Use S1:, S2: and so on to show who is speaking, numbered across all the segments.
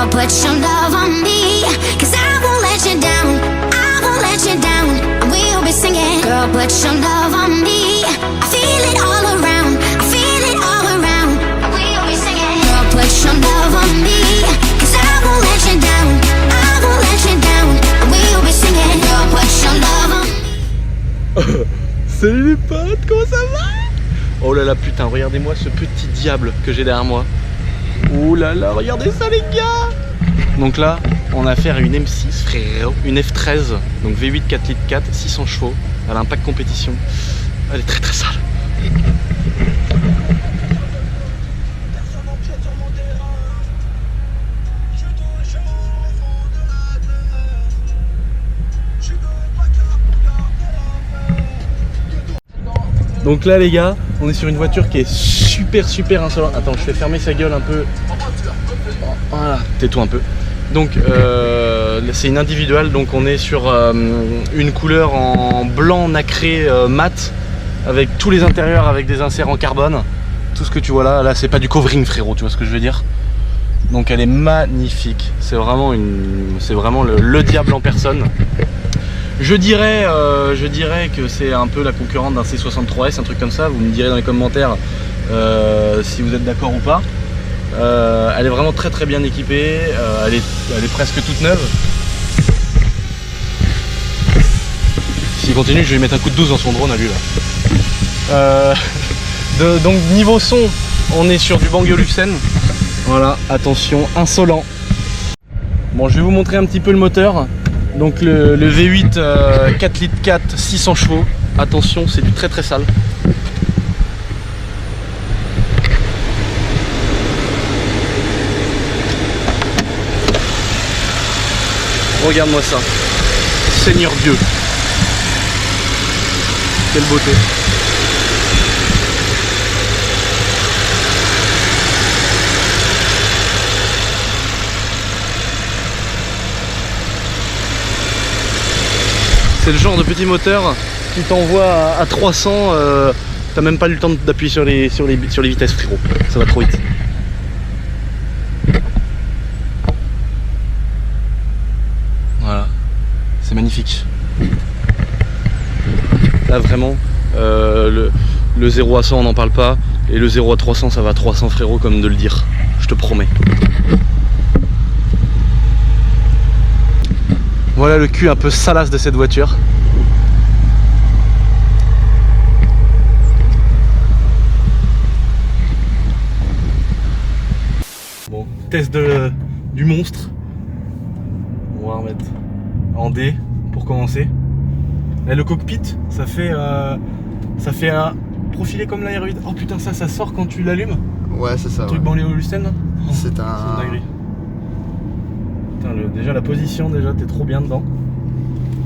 S1: Girl, put your love on me, 'cause I won't let you down, I won't let you down. And we'll be singing. Girl, put your love on me, I feel it all around, I feel it all around. And we'll be singing. Girl, put your love on me, 'cause I won't let you down, I won't let you down. And we'll be singing. Girl, put your love on me.
S2: Salut les potes, comment ça va? Oh là là, putain, regardez-moi ce petit diable que j'ai derrière moi. Oh là là, regardez ça les gars. Donc là, on a affaire à une M6 frérot, une F13, donc V8 4 litres 4, 600 chevaux. Elle a un pack compétition. Elle est très très sale. Donc là les gars, on est sur une voiture qui est super insolente. Attends, je fais fermer sa gueule un peu. Voilà, tais-toi un peu. Donc c'est une individuelle, donc on est sur une couleur en blanc nacré mat, avec tous les intérieurs avec des inserts en carbone. Tout ce que tu vois là, c'est pas du covering frérot, tu vois ce que je veux dire. Donc elle est magnifique, c'est vraiment le diable en personne. Je dirais que c'est un peu la concurrente d'un C63S, un truc comme ça. Vous me direz dans les commentaires si vous êtes d'accord ou pas. Elle est vraiment très bien équipée, elle est presque toute neuve. S'il continue, je vais lui mettre un coup de 12 dans son drone à lui là. Donc niveau son, on est sur du Bang & Olufsen. Voilà, attention, insolent. Bon, je vais vous montrer un petit peu le moteur. Donc le V8 4 litres 4, 600 chevaux. Attention, c'est du très sale. Regarde-moi ça. Seigneur Dieu. Quelle beauté. C'est le genre de petit moteur qui t'envoie à 300, t'as même pas eu le temps d'appuyer sur les vitesses frérot, ça va trop vite. Voilà, c'est magnifique. Là vraiment, le 0 à 100 on n'en parle pas, et le 0 à 300 ça va à 300 frérot comme de le dire, je te promets. Voilà le cul un peu salace de cette voiture. Bon, test du monstre. On va remettre en D pour commencer. Là, le cockpit, ça fait un profilé comme l'aéroïde. Oh putain, ça sort quand tu l'allumes.
S3: Ouais, c'est ça.
S2: Le truc Bang & Olufsen.
S3: C'est un...
S2: C'est une dinguerie. Putain, déjà la position, t'es trop bien dedans.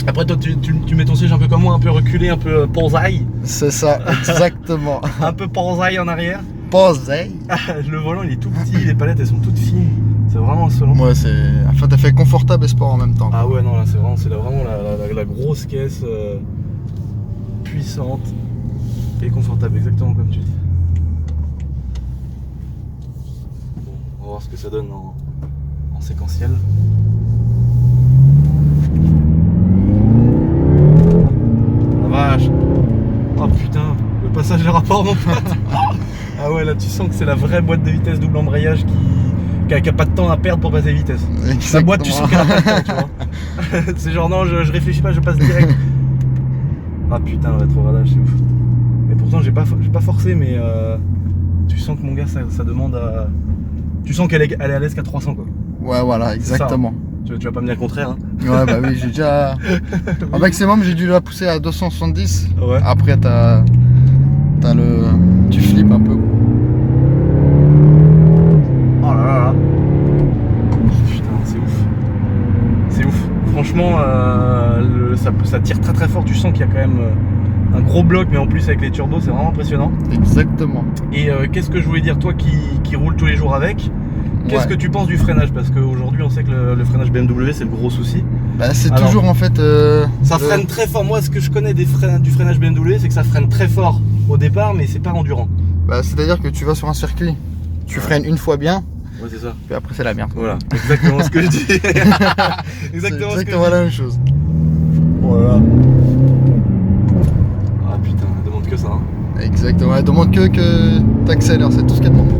S2: Après toi tu mets ton siège un peu comme moi, un peu reculé, un peu panzaille.
S3: C'est ça, exactement.
S2: Un peu panzaille en arrière.
S3: Panzaille.
S2: Le volant il est tout petit, les palettes elles sont toutes fines. C'est vraiment insolent.
S3: Ouais, c'est... Enfin, t'as fait confortable et sport en même temps.
S2: Ah ouais, non, là c'est vraiment la grosse caisse puissante et confortable, exactement comme tu dis. Bon, on va voir ce que ça donne en séquentiel. La vache. Oh putain, le passage de rapport mon pote. Ah ouais, là tu sens que c'est la vraie boîte de vitesse double embrayage qui a pas de temps à perdre pour passer les vitesses.
S3: Exactement.
S2: La boîte tu sens qu'elle a pas de temps, tu vois. C'est genre non, je réfléchis pas, je passe direct. Ah putain, le rétrogradage c'est ouf. Mais pourtant j'ai pas forcé, mais tu sens que mon gars ça demande à... Tu sens qu'elle est à l'aise qu'à 300 quoi.
S3: Ouais, voilà, exactement.
S2: Ça, hein. Tu vas pas me dire le contraire hein.
S3: Ouais, bah oui, j'ai déjà... Au maximum, j'ai dû la pousser à 270.
S2: Ouais.
S3: Après, t'as le... Tu flippes un peu.
S2: Oh là là là. Oh putain, c'est ouf. C'est ouf. Franchement, ça tire très fort. Tu sens qu'il y a quand même un gros bloc, mais en plus avec les turbos, c'est vraiment impressionnant.
S3: Exactement.
S2: Et qu'est-ce que je voulais dire, toi qui roules tous les jours avec, qu'est-ce que tu penses du freinage? Parce qu'aujourd'hui, on sait que le freinage BMW, c'est le gros souci.
S3: Bah, c'est toujours en fait...
S2: ça freine très fort. Moi, ce que je connais du freinage BMW, c'est que ça freine très fort au départ, mais c'est pas endurant.
S3: Bah, c'est-à-dire que tu vas sur un circuit, tu freines une fois bien,
S2: Ouais, c'est ça.
S3: Puis après, c'est la merde.
S2: Voilà, exactement ce que je dis.
S3: C'est exactement la même chose. Voilà.
S2: Ah putain, elle demande que ça. Hein.
S3: Exactement. Elle demande que t'accélères, c'est tout ce qu'elle demande.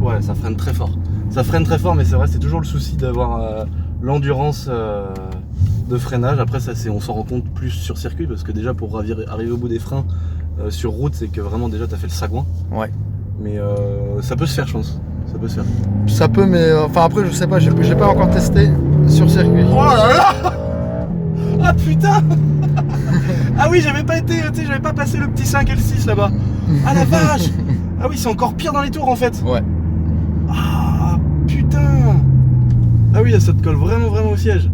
S2: Ouais, ça freine très fort. Ça freine très fort, mais c'est vrai, c'est toujours le souci d'avoir l'endurance de freinage. Après, ça, on s'en rend compte plus sur circuit, parce que déjà, pour arriver au bout des freins sur route, c'est que vraiment, déjà, t'as fait le sagouin.
S3: Ouais.
S2: Mais ça peut se faire, je pense. Ça peut se faire.
S3: Ça peut, mais enfin après, je sais pas, j'ai pas encore testé sur circuit.
S2: Oh là là! Ah putain! Ah oui, j'avais pas été, tu sais, j'avais pas passé le petit 5 et le 6 là-bas. Ah la vache! Ah oui, c'est encore pire dans les tours en fait.
S3: Ouais.
S2: Ah putain! Ah oui, là, ça te colle vraiment au siège.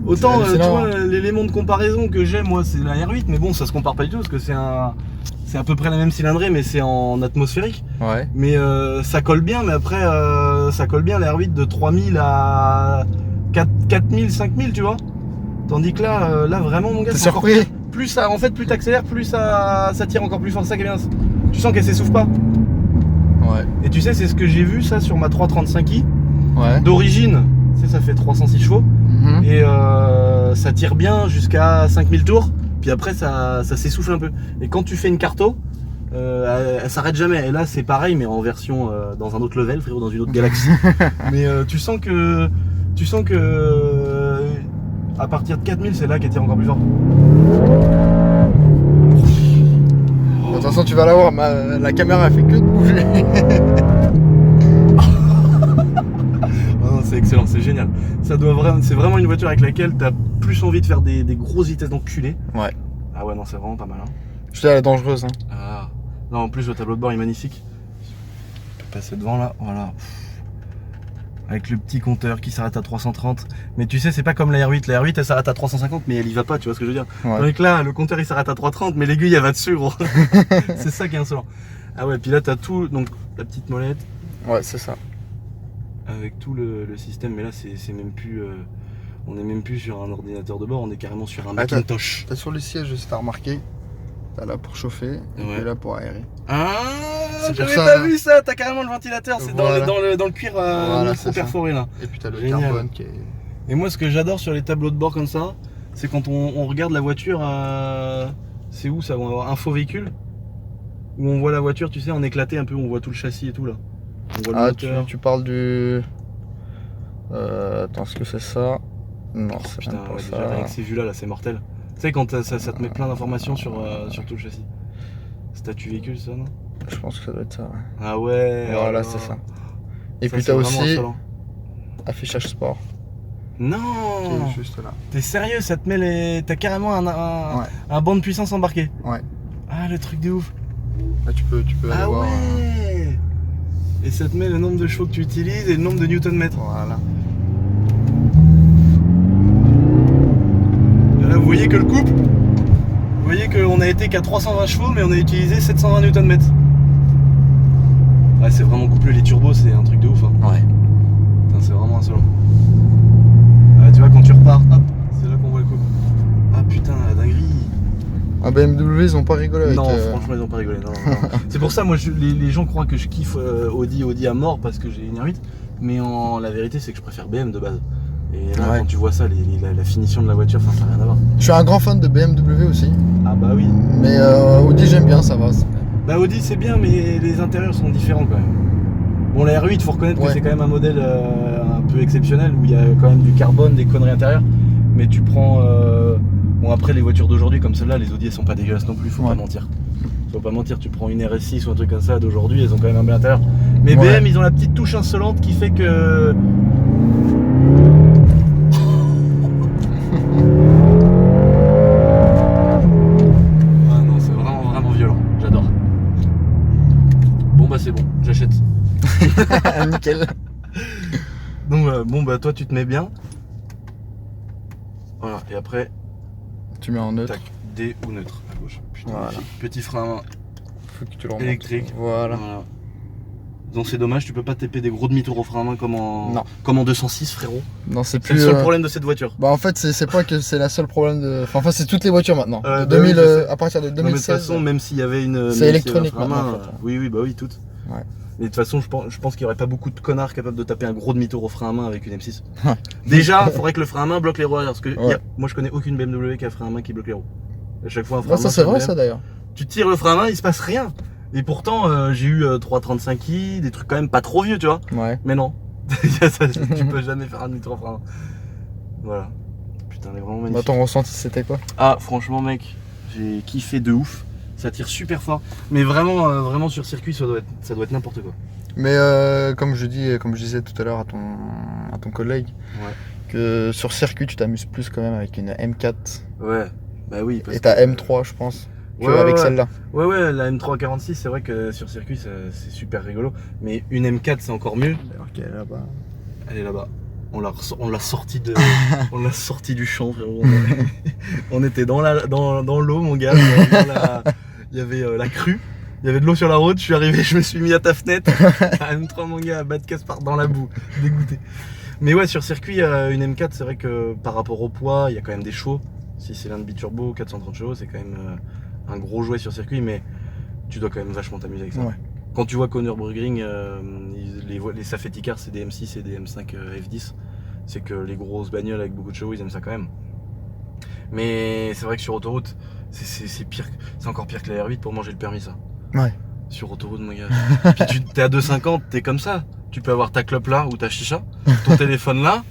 S2: Autant, tu vois, l'élément de comparaison que j'ai, moi, c'est la R8, mais bon, ça se compare pas du tout, parce que c'est à peu près la même cylindrée, mais c'est en atmosphérique.
S3: Ouais.
S2: Mais ça colle bien, mais après, ça colle bien la R8 de 3000 à 4000, 5000, tu vois. Tandis que là vraiment, mon gars,
S3: T'es
S2: c'est encore
S3: surpris?
S2: plus ça, en fait, plus t'accélères, plus ça tire encore plus fort, c'est ça qui est bien. Tu sens qu'elle s'essouffle pas.
S3: Ouais.
S2: Et tu sais, c'est ce que j'ai vu, ça, sur ma 335i.
S3: Ouais.
S2: D'origine, tu sais, ça fait 306 chevaux.
S3: Mhm.
S2: Et ça tire bien jusqu'à 5000 tours, puis après ça s'essouffle un peu. Et quand tu fais une carto, elle s'arrête jamais. Et là c'est pareil, mais en version dans un autre level, frérot, dans une autre galaxie. Mais tu sens que à partir de 4000, c'est là qu'elle tire encore plus fort.
S3: De toute façon, tu vas la voir, la caméra elle fait que de bouger.
S2: C'est excellent, c'est génial. C'est vraiment une voiture avec laquelle t'as plus envie de faire des grosses vitesses d'enculé.
S3: Ouais.
S2: Ah ouais, non, c'est vraiment pas mal. Hein.
S3: Je dis, elle est dangereuse. Hein.
S2: Ah. Non, en plus, le tableau de bord est magnifique. Je peux passer devant là, voilà. Avec le petit compteur qui s'arrête à 330. Mais tu sais, c'est pas comme la R8. La R8, elle s'arrête à 350, mais elle y va pas, tu vois ce que je veux dire.
S3: Ouais.
S2: Donc là, le compteur il s'arrête à 330, mais l'aiguille elle va dessus, gros. C'est ça qui est insolent. Ah ouais, puis là, t'as tout, donc la petite molette.
S3: Ouais, c'est ça.
S2: Avec tout le système, mais là c'est même plus on est même plus sur un ordinateur de bord, on est carrément sur un Macintosh.
S3: T'as sur les sièges, si t'as remarqué, t'as là pour chauffer et là pour aérer.
S2: Ah,
S3: C'est
S2: j'avais
S3: pour
S2: pas
S3: ça,
S2: vu ça, t'as carrément le ventilateur, c'est
S3: voilà.
S2: dans le cuir micro perforé là.
S3: Et puis t'as le
S2: Génial.
S3: carbone qui est...
S2: Et moi ce que j'adore sur les tableaux de bord comme ça, c'est quand on regarde la voiture, c'est où ça, on va avoir info véhicule, où on voit la voiture, tu sais, en éclaté un peu, on voit tout le châssis et tout là. On voit le moteur.
S3: Tu parles du... attends, est-ce que c'est ça? Non, c'est
S2: Putain,
S3: même pas
S2: ouais,
S3: ça.
S2: déjà, avec ces vues là, c'est mortel. Tu sais, quand ça te met plein d'informations sur tout le châssis. Statut véhicule, ça, non?
S3: Je pense que ça doit être ça. Ouais.
S2: Ah ouais.
S3: Voilà,
S2: alors.
S3: c'est ça. Et
S2: Ça,
S3: puis
S2: c'est
S3: t'as
S2: vraiment
S3: aussi
S2: insolent.
S3: affichage sport. Qui
S2: Non.
S3: est juste là.
S2: T'es sérieux, ça te met les. T'as carrément un banc de puissance embarqué.
S3: Ouais.
S2: Ah, le truc de ouf.
S3: Là tu peux aller
S2: Ah
S3: voir.
S2: ouais. Et ça te met le nombre de chevaux que tu utilises et le nombre de newton-mètres.
S3: Voilà.
S2: Là, vous voyez que le couple, vous voyez qu'on a été qu'à 320 chevaux, mais on a utilisé 720 newton-mètres. Ouais, c'est vraiment couplé, les turbos, c'est un truc de ouf. Hein.
S3: Ouais.
S2: Putain, c'est vraiment insolent. Ah, tu vois, quand tu repars, hop, c'est là qu'on voit le couple. Ah putain, la dinguerie.
S3: Ah, BMW, ils ont pas rigolé avec...
S2: Non, franchement, ils ont pas rigolé. Non. C'est pour ça, moi, les gens croient que je kiffe Audi à mort parce que j'ai une R8, mais la vérité, c'est que je préfère BM de base. Et là, quand tu vois ça, la finition de la voiture, ça n'a rien à voir.
S3: Je suis un grand fan de BMW aussi.
S2: Ah bah oui.
S3: Mais Audi, j'aime bien, ça va.
S2: Bah Audi, c'est bien, mais les intérieurs sont différents quand même. Bon, la R8, faut reconnaître que c'est quand même un modèle un peu exceptionnel où il y a quand même du carbone, des conneries intérieures. Mais tu prends. Bon, après, les voitures d'aujourd'hui, comme celle-là, les Audi, elles sont pas dégueulasses non plus, faut pas mentir. Faut pas mentir, tu prends une RS6 ou un truc comme ça d'aujourd'hui, elles ont quand même un bel intérieur. Mais BM, ils ont la petite touche insolente qui fait que. Ah non, c'est vraiment violent, j'adore. Bon, bah, c'est bon, j'achète.
S3: Nickel.
S2: Donc, bon, bah, toi, tu te mets bien. Voilà, et après.
S3: Tu mets en neutre.
S2: Tac, D ou neutre à gauche. Putain,
S3: voilà.
S2: Petit frein à main
S3: Faut que tu le remontes.
S2: électrique.
S3: Voilà.
S2: Donc c'est dommage, tu peux pas taper des gros demi-tours au frein à main comme en 206, frérot.
S3: Non, c'est
S2: C'est
S3: plus.
S2: le seul problème de cette voiture.
S3: Bah en fait, c'est pas que c'est la seule problème de. Enfin, c'est toutes les voitures maintenant.
S2: Bah
S3: 2000,
S2: oui, je sais.
S3: à partir de
S2: Non, mais de toute
S3: 2016.
S2: façon, même s'il y avait une.
S3: C'est électronique
S2: frein à main,
S3: maintenant, en fait.
S2: oui, bah oui, toutes.
S3: Ouais.
S2: Mais de toute façon, je pense qu'il n'y aurait pas beaucoup de connards capables de taper un gros demi-tour au frein à main avec une M6.
S3: Ouais.
S2: Déjà, il faudrait que le frein à main bloque les roues arrière. Parce que
S3: Ouais.
S2: moi, je connais aucune BMW qui a un frein à main qui bloque les roues. À chaque fois, un frein
S3: Ouais,
S2: à main.
S3: ça c'est vrai
S2: BMW,
S3: ça d'ailleurs.
S2: tu tires le frein à main, il se passe rien. Et pourtant, j'ai eu 335i, des trucs quand même pas trop vieux, tu vois.
S3: Ouais.
S2: Mais non, tu peux jamais faire un demi-tour au frein à main. Voilà. Putain, elle est vraiment
S3: Bah,
S2: magnifique.
S3: ton ressenti c'était quoi?
S2: Ah, franchement, mec, j'ai kiffé de ouf. Ça tire super fort. Mais vraiment, vraiment sur circuit, ça doit être n'importe quoi.
S3: Mais comme je disais tout à l'heure à ton collègue,
S2: Ouais.
S3: que sur circuit tu t'amuses plus quand même avec une M4
S2: Ouais, bah oui. Parce
S3: et ta
S2: que-
S3: M3 je pense,
S2: Ouais,
S3: qu'avec
S2: ouais.
S3: celle-là.
S2: Ouais, la M346, c'est vrai que sur circuit, c'est super rigolo. Mais une M4, c'est encore mieux.
S3: Alors qu'elle est là-bas.
S2: Elle est là-bas. On l'a sorti on l'a sorti du champ, frérot. On était dans l'eau, mon gars. Il y avait la crue. Il y avait de l'eau sur la route. Je suis arrivé, je me suis mis à ta fenêtre. À M3, mon gars, à bas de casse part dans la boue. Dégoûté. Mais ouais, sur circuit, une M4, c'est vrai que par rapport au poids, il y a quand même des chevaux. 6 cylindres biturbo, 430 chevaux, c'est quand même un gros jouet sur circuit. Mais tu dois quand même vachement t'amuser avec ça.
S3: Ouais.
S2: Quand tu vois Conor Burgring, les safety cars c'est des M6 et des M5 F10, c'est que les grosses bagnoles avec beaucoup de chevaux ils aiment ça quand même. Mais c'est vrai que sur autoroute, c'est pire, c'est encore pire que la R8 pour manger le permis ça.
S3: Ouais.
S2: Sur autoroute mon gars. Puis t'es à 2,50, t'es comme ça. Tu peux avoir ta clope là ou ta chicha, ton téléphone là,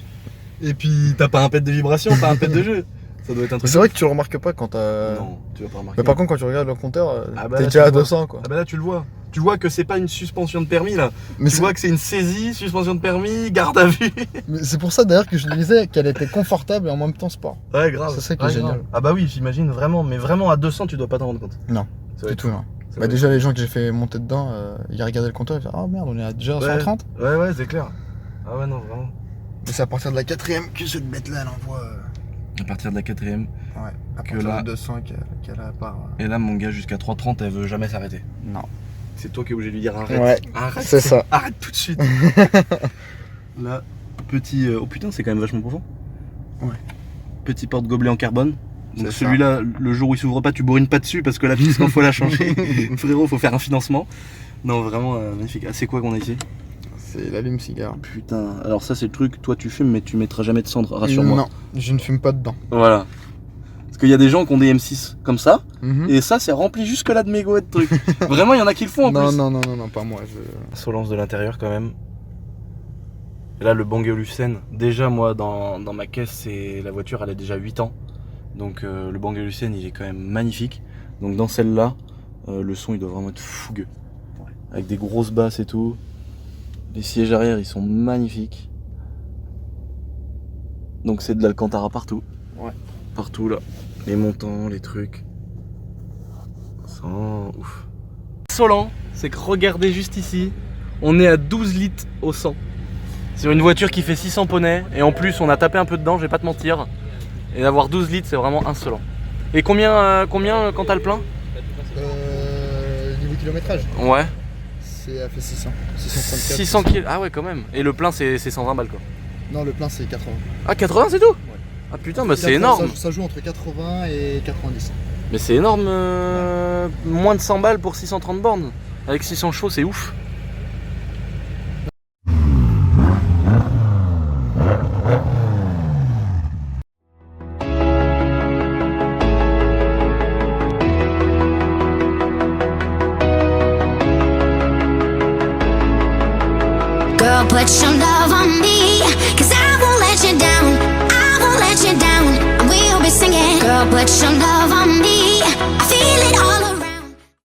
S2: et puis t'as pas un pet de vibration, pas un pet de jeu. Ça doit être un truc.
S3: C'est vrai que tu le remarques pas quand t'as.
S2: Non, tu vas pas remarquer.
S3: Mais par contre quand tu regardes le compteur,
S2: Ah bah
S3: t'es
S2: là,
S3: déjà
S2: tu
S3: à
S2: le vois.
S3: 200 quoi.
S2: Ah bah là tu le vois. Tu vois que c'est pas une suspension de permis là.
S3: Mais
S2: Tu
S3: c'est
S2: vois que c'est une saisie, suspension de permis, garde à vue.
S3: mais c'est pour ça d'ailleurs que je disais qu'elle était confortable et en même temps sport.
S2: Ouais, grave.
S3: C'est ça qui est
S2: Ouais,
S3: génial.
S2: grave. Ah bah oui, j'imagine vraiment, mais vraiment à 200, tu dois pas t'en rendre compte.
S3: Non,
S2: Ça va
S3: du
S2: être-
S3: tout non.
S2: ça
S3: Bah
S2: va
S3: déjà les gens que j'ai fait monter dedans, ils regardaient le compteur, ils disaient ah merde on est déjà à
S2: Ouais.
S3: 130.
S2: Ouais, c'est clair. Ah ouais, non, vraiment.
S3: Mais c'est à partir de la 4ème que cette bête là elle envoie.
S2: À partir de la 4ème.
S3: Ouais. À
S2: Que
S3: partir
S2: là-
S3: de 200 qu'elle a à part.
S2: Et là, mon gars, jusqu'à 3,30, elle veut jamais s'arrêter.
S3: Non.
S2: C'est toi qui es obligé de lui dire arrête.
S3: Ouais,
S2: Arrête.
S3: c'est ça.
S2: Arrête tout de suite. Là, petit. Oh putain, c'est quand même vachement profond.
S3: Ouais.
S2: Petit porte-gobelet en carbone. Donc
S3: C'est
S2: celui-là, le jour où il s'ouvre pas, tu bourrines pas dessus parce que la piste, quand faut la changer. Frérot, faut faire un financement. Non, vraiment magnifique. Ah, c'est quoi qu'on a ici?
S3: C'est l'allume-cigare.
S2: Putain, alors ça c'est le truc, toi tu fumes mais tu mettras jamais de cendre, rassure-moi.
S3: Non, je ne fume pas dedans.
S2: Voilà. Parce qu'il y a des gens qui ont des M6 comme ça,
S3: Mhm.
S2: et ça c'est rempli jusque là de mégots et de trucs. Vraiment, il y en a qui le font en
S3: Non,
S2: plus.
S3: non, pas moi.
S2: Solence de l'intérieur quand même. Et là le Bang & Olufsen, déjà moi dans ma caisse, la voiture elle a déjà 8 ans. Donc le Bang & Olufsen il est quand même magnifique. Donc dans celle-là, le son il doit vraiment être fougueux. Avec des grosses basses et tout. Les sièges arrière ils sont magnifiques. Donc c'est de l'Alcantara partout.
S3: Ouais.
S2: Partout là. Les montants, les trucs. Sans ouf. Insolent, c'est que regardez juste ici, on est à 12 litres au 100. Sur une voiture qui fait 600 poneys, et en plus on a tapé un peu dedans, je vais pas te mentir. Et d'avoir 12 litres c'est vraiment insolent. Et combien quand t'as le plein?
S3: Niveau kilométrage,
S2: Ouais.
S3: elle fait 600. 634.
S2: 600 kg. Ah ouais quand même. Et le plein c'est 120 balles quoi.
S3: Non, le plein c'est 80.
S2: Ah 80 c'est tout? Ah putain bah c'est énorme.
S3: Ça joue entre 80 et 90.
S2: Mais c'est énorme, moins de 100 balles pour 630 bornes. Avec 600 chevaux c'est ouf.
S1: Girl, put your love on me.